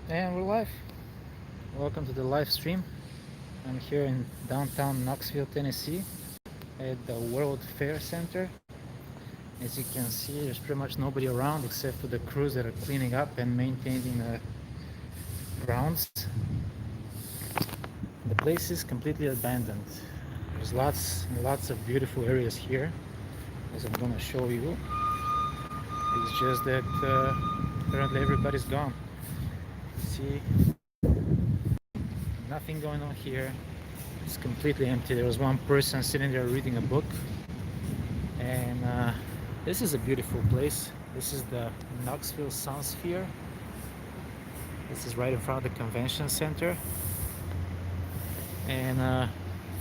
And we're live. Welcome to the live stream. I'm here in downtown Knoxville, Tennessee at the World Fair Center. As you can see, there's pretty much nobody around except for the crews that are cleaning up and maintaining the grounds. The place is completely abandoned. There's lots and lots of beautiful areas here, as I'm gonna show you. It's just that currently everybody's gone. See, nothing going on here. It's completely empty. There was one person sitting there reading a book, and this is a beautiful place. This is the Knoxville Sunsphere. This is right in front of the convention center, and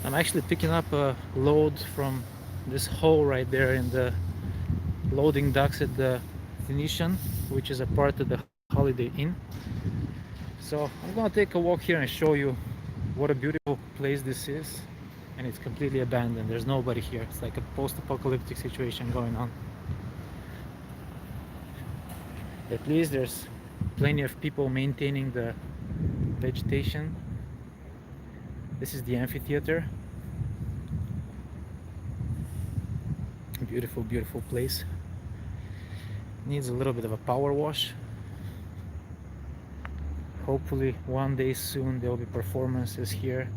I'm actually picking up a load from this hole right there in the loading docks at the Venetian, which is a part of the Holiday Inn. So I'm gonna take a walk here and show you what a beautiful place this is. And it's completely abandoned. There's nobody here. It's like a post-apocalyptic situation going on. At least there's plenty of people maintaining the vegetation. This is the amphitheater. Beautiful, beautiful place. Needs a little bit of a power wash. Hopefully one day soon there will be performances here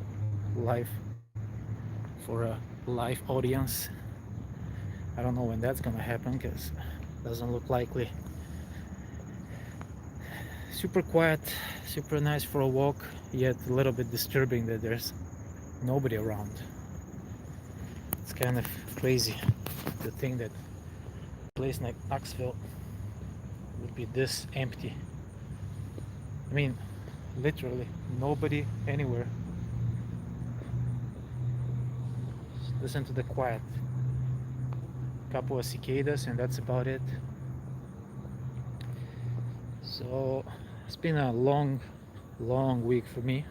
live for a live audience. I don't know when that's gonna happen because it doesn't look likely. Super quiet, super nice for a walk, yet a little bit disturbing that there's nobody around. It's kind of crazy to think that a place like Knoxville would be this empty. I mean, literally nobody anywhere. Just listen to the quiet. Couple of cicadas and that's about it. So it's been a long week for me.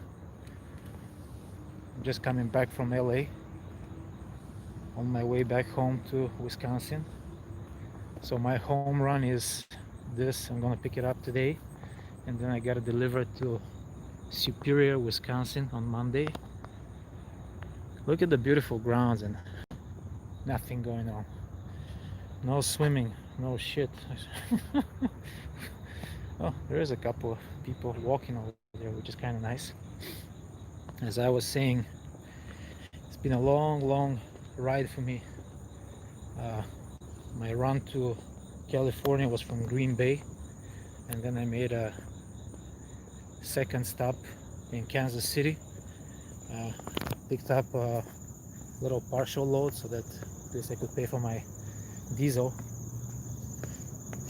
I'm just coming back from LA on my way back home to Wisconsin. So my home run is this. I'm gonna pick it up today, and then I gotta deliver it to Superior, Wisconsin on Monday. Look at the beautiful grounds and nothing going on. No swimming, no shit. Oh, there is a couple of people walking over there, which is kind of nice. As I was saying, it's been a long ride for me. My run to California was from Green Bay, and then I made a second stop in Kansas City. Picked up a little partial load so that at least I could pay for my diesel.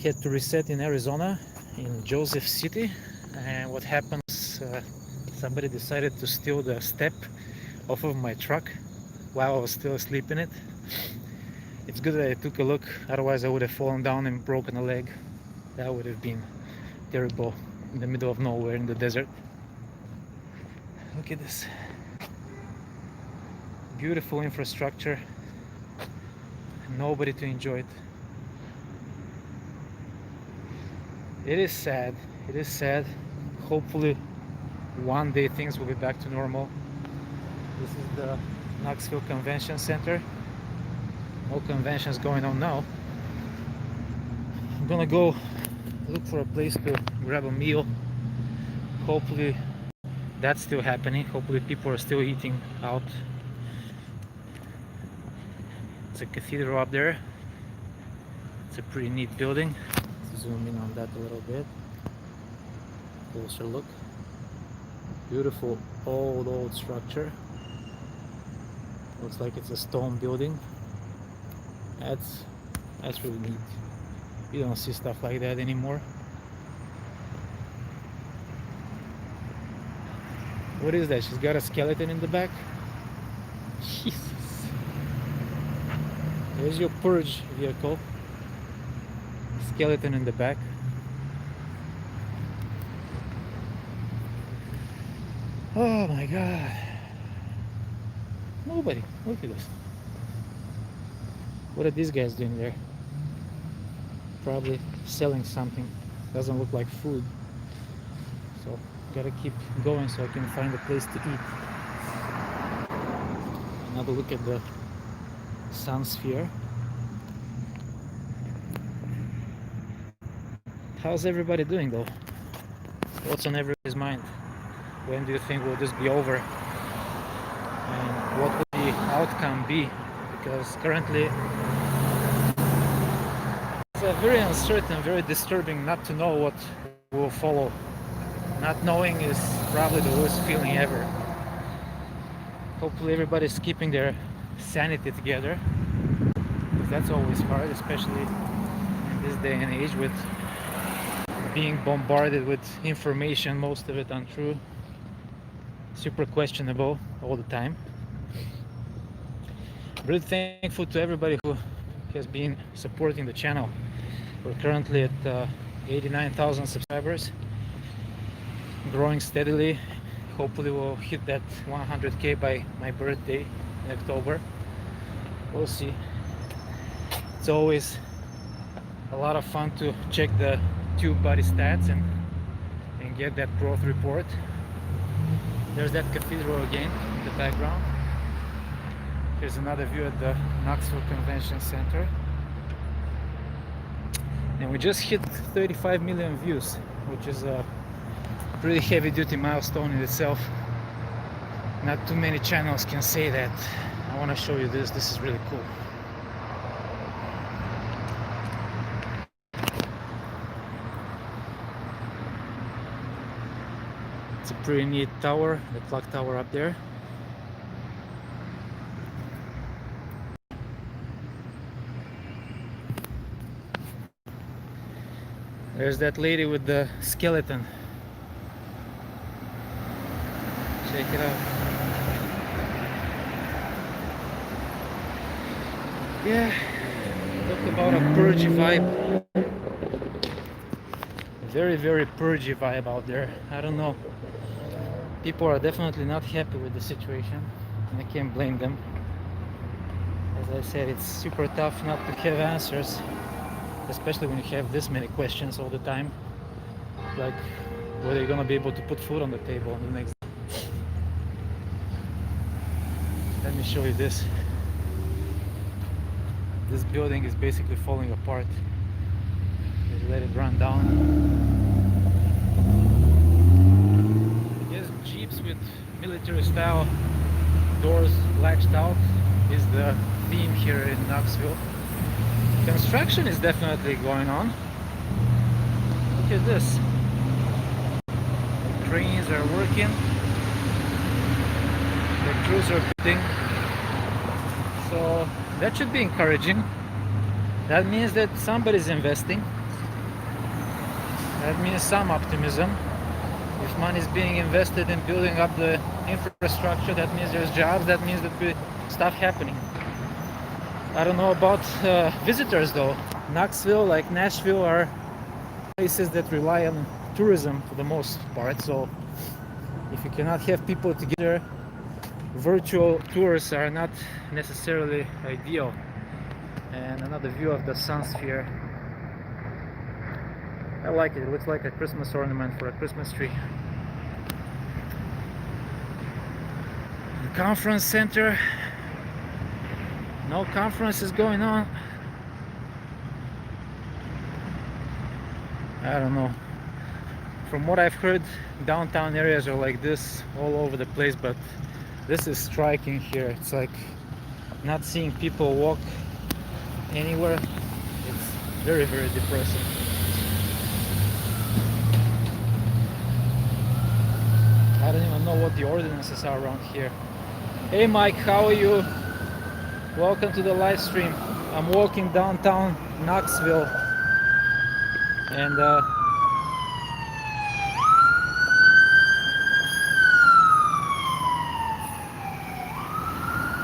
Had to reset in Arizona, in Joseph City, and what happens, somebody decided to steal the step off of my truck while I was still asleep in it. It's good that I took a look, otherwise I would have fallen down and broken a leg. That would have been terrible in the middle of nowhere in the desert. Look at this beautiful infrastructure, nobody to enjoy it. It is sad. It is sad. Hopefully one day things will be back to normal. This is the Knoxville Convention Center. No conventions going on now. I'm gonna go look for a place to grab a meal. Hopefully that's still happening. Hopefully people are still eating out. It's a cathedral up there. It's a pretty neat building. Let's zoom in on that a little bit. Closer look. Beautiful old structure. Looks like it's a stone building. That's really neat. You don't see stuff like that anymore. What is that? She's got a skeleton in the back? Jesus. There's your purge vehicle. Skeleton in the back. Oh my god. Nobody. Look at this. What are these guys doing there? Probably selling something. Doesn't look like food. so gotta keep going so I can find a place to eat. Another look at the Sunsphere. How's everybody doing though? What's on everybody's mind? When do you think will this be over? And what will the outcome be? Because currently it's very uncertain, very disturbing not to know what will follow. Not knowing is probably the worst feeling ever. Hopefully everybody's keeping their sanity together, because that's always hard, especially in this day and age with being bombarded with information, most of it untrue, super questionable all the time. Really thankful to everybody who has been supporting the channel. We're currently at 89,000 subscribers, growing steadily. Hopefully we'll hit that 100k by my birthday in October. We'll see. It's always a lot of fun to check the TubeBuddy stats and get that growth report. There's that cathedral again in the background. Here's another view at the Knoxville Convention Center. And we just hit 35 million views, which is a pretty heavy duty milestone in itself. Not too many channels can say that. I want to show you this. This is really cool. It's a pretty neat tower, the clock tower up there. There's that lady with the skeleton. Check it out. Yeah, talk about a purgy vibe. Very, very purgy vibe out there. I don't know. People are definitely not happy with the situation, and I can't blame them. As I said, it's super tough not to have answers, especially when you have this many questions all the time. Like, whether you're gonna be able to put food on the table on the next day. Let me show you this. This building is basically falling apart. Just let it run down. Yes, jeeps with military style doors latched out is the theme here in Knoxville. Construction is definitely going on. Look at this. The cranes are working. The crews are building. So that should be encouraging. That means that somebody's investing. That means some optimism. If money is being invested in building up the infrastructure, that means there's jobs, that means that stuff happening. I don't know about visitors though. Knoxville, like Nashville, are places that rely on tourism for the most part. So if you cannot have people together, virtual tours are not necessarily ideal. And another view of the Sunsphere. I like it. It looks like a Christmas ornament for a Christmas tree. The conference center. No conference is going on. I don't know. From what I've heard, downtown areas are like this all over the place, but this is striking here. It's like not seeing people walk anywhere. It's very, very depressing. I don't even know what the ordinances are around here. Hey Mike, how are you? Welcome to the live stream. I'm walking downtown Knoxville, and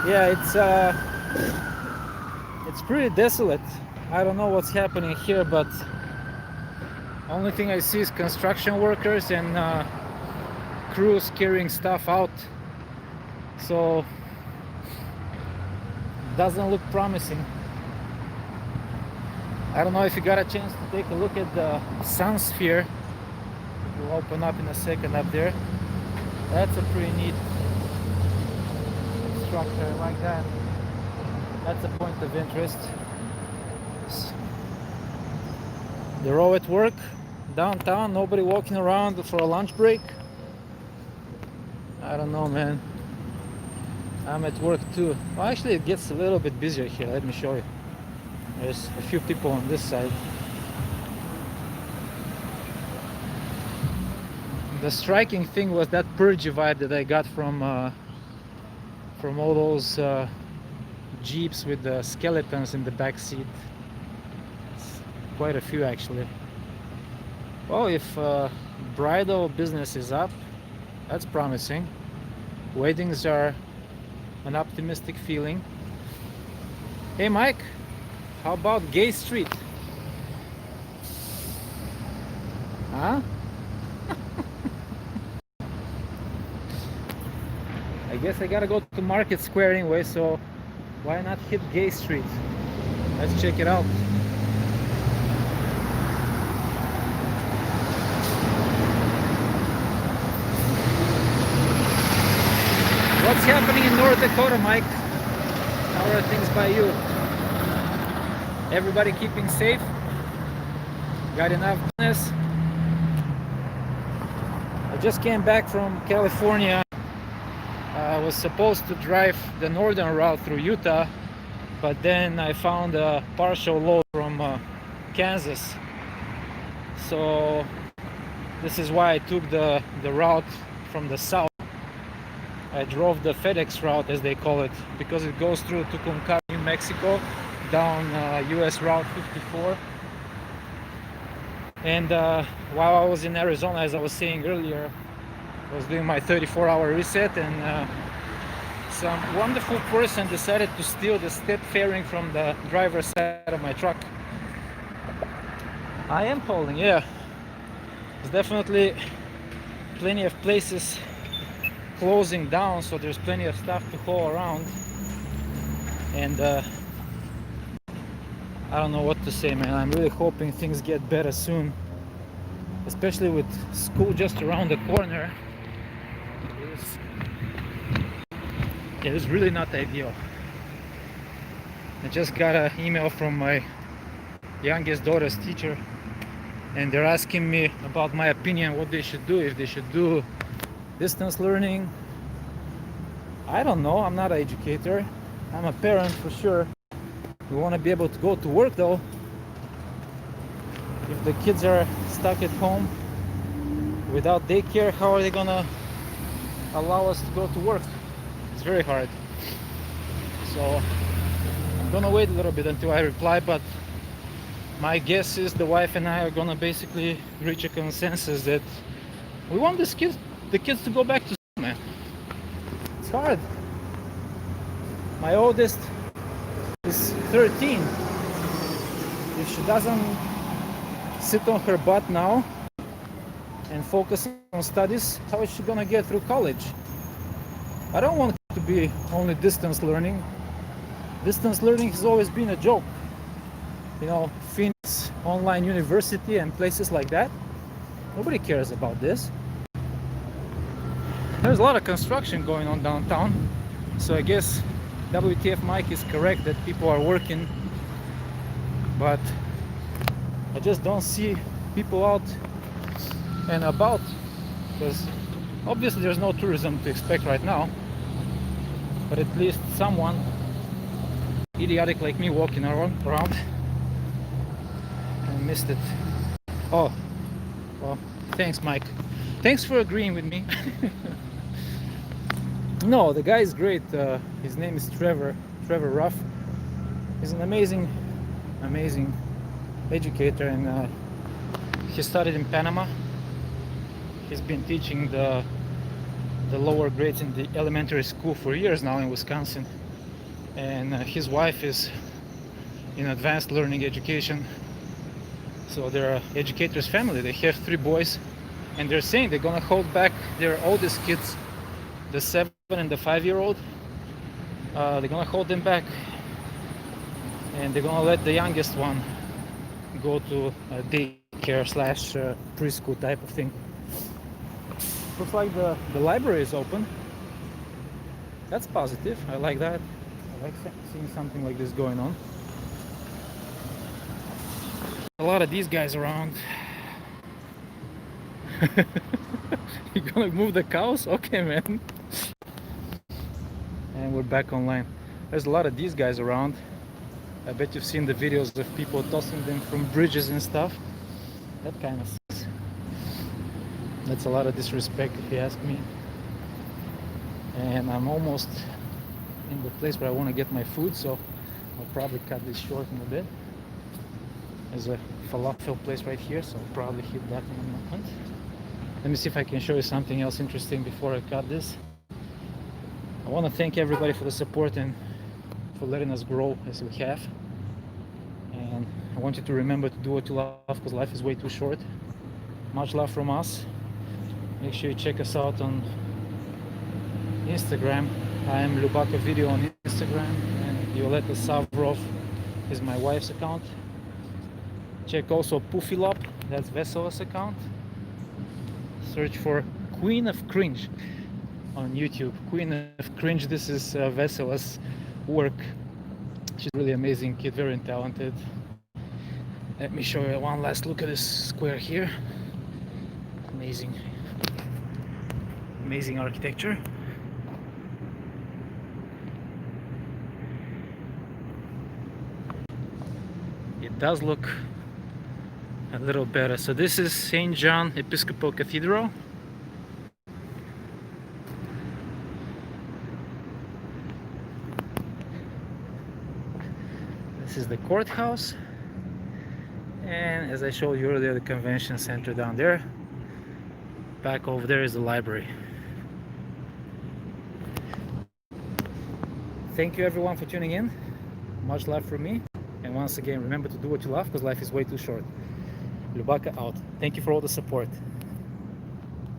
yeah, it's pretty desolate. I don't know what's happening here, but only thing I see is construction workers and crews carrying stuff out. So doesn't look promising. I don't know if you got a chance to take a look at the Sunsphere. If you open up in a second up there. That's a pretty neat structure like that. That's a point of interest. They're all at work downtown, nobody walking around for a lunch break. I don't know, man. I'm at work too. Well, actually it gets a little bit busier here. Let me show you. There's a few people on this side. The striking thing was that purgy vibe that I got from all those Jeeps with the skeletons in the back seat. It's quite a few actually. Well, if bridal business is up, that's promising. Weddings are an optimistic feeling. Hey Mike, how about Gay Street? Huh? I guess I gotta go to Market Square anyway, so why not hit Gay Street? Let's check it out. What's happening in North Dakota, Mike? How are things by you? Everybody keeping safe? Got enough business? I just came back from California. I was supposed to drive the northern route through Utah, but then I found a partial load from Kansas. So this is why I took the route from the south. I drove the FedEx route, as they call it, because it goes through Tucumcari, New Mexico, down US Route 54. And while I was in Arizona, as I was saying earlier, I was doing my 34-hour reset, and some wonderful person decided to steal the step fairing from the driver's side of my truck. I am holding, yeah. There's definitely plenty of places closing down, so there's plenty of stuff to haul around. And I don't know what to say, man. I'm really hoping things get better soon, especially with school just around the corner. It is really not ideal. I just got an email from my youngest daughter's teacher, and they're asking me about my opinion, what they should do, if they should do distance learning. I don't know, I'm not an educator. I'm a parent for sure. We want to be able to go to work though. If the kids are stuck at home without daycare, how are they gonna allow us to go to work? It's very hard. So I'm gonna wait a little bit until I reply, but my guess is the wife and I are gonna basically reach a consensus that we want the kids to go back to school, man. It's hard. My oldest is 13. If she doesn't sit on her butt now and focus on studies, how is she gonna get through college? I don't want it to be only distance learning. Distance learning has always been a joke. You know, Phoenix Online University and places like that. Nobody cares about this. There's a lot of construction going on downtown, so I guess WTF Mike is correct that people are working, but I just don't see people out and about, because obviously there's no tourism to expect right now, but at least someone idiotic like me walking around. I missed it. Oh, well, thanks Mike. Thanks for agreeing with me. No, the guy is great. His name is Trevor Ruff. He's an amazing educator, and he studied in Panama. He's been teaching the lower grades in the elementary school for years now in Wisconsin, and his wife is in advanced learning education. So they're an educator's family. They have 3 boys, and they're saying they're gonna hold back their oldest kids, the 7 and the 5-year-old. They're gonna hold them back, and they're gonna let the youngest one go to a daycare slash preschool type of thing. Looks like the library is open. That's positive. I like that. I like seeing something like this going on. A lot of these guys around. You gonna move the cows? Okay, man. And we're back online. There's a lot of these guys around. I bet you've seen the videos of people tossing them from bridges and stuff. That kind of sucks. That's a lot of disrespect if you ask me. And I'm almost in the place where I want to get my food, so I'll probably cut this short in a bit. There's a falafel place right here, so I'll probably hit that in a moment. Let me see if I can show you something else interesting before I cut this. I want to thank everybody for the support and for letting us grow as we have. And I want you to remember to do what you love, because life is way too short. Much love from us. Make sure you check us out on Instagram. I am Lubaka Video on Instagram, and Violeta Savrov is my wife's account. Check also Pufilop, that's Vesela's account. Search for Queen of Cringe on YouTube. Queen of Cringe, this is Vesela's work. She's a really amazing kid, very talented. Let me show you one last look at this square here. Amazing. Amazing architecture. It does look a little better. So this is St. John Episcopal Cathedral. This is the courthouse. And as I showed you earlier, the convention center down there. Back over there is the library. Thank you everyone for tuning in. Much love from me. And once again, remember to do what you love, because life is way too short. Lubaka out. Thank you for all the support.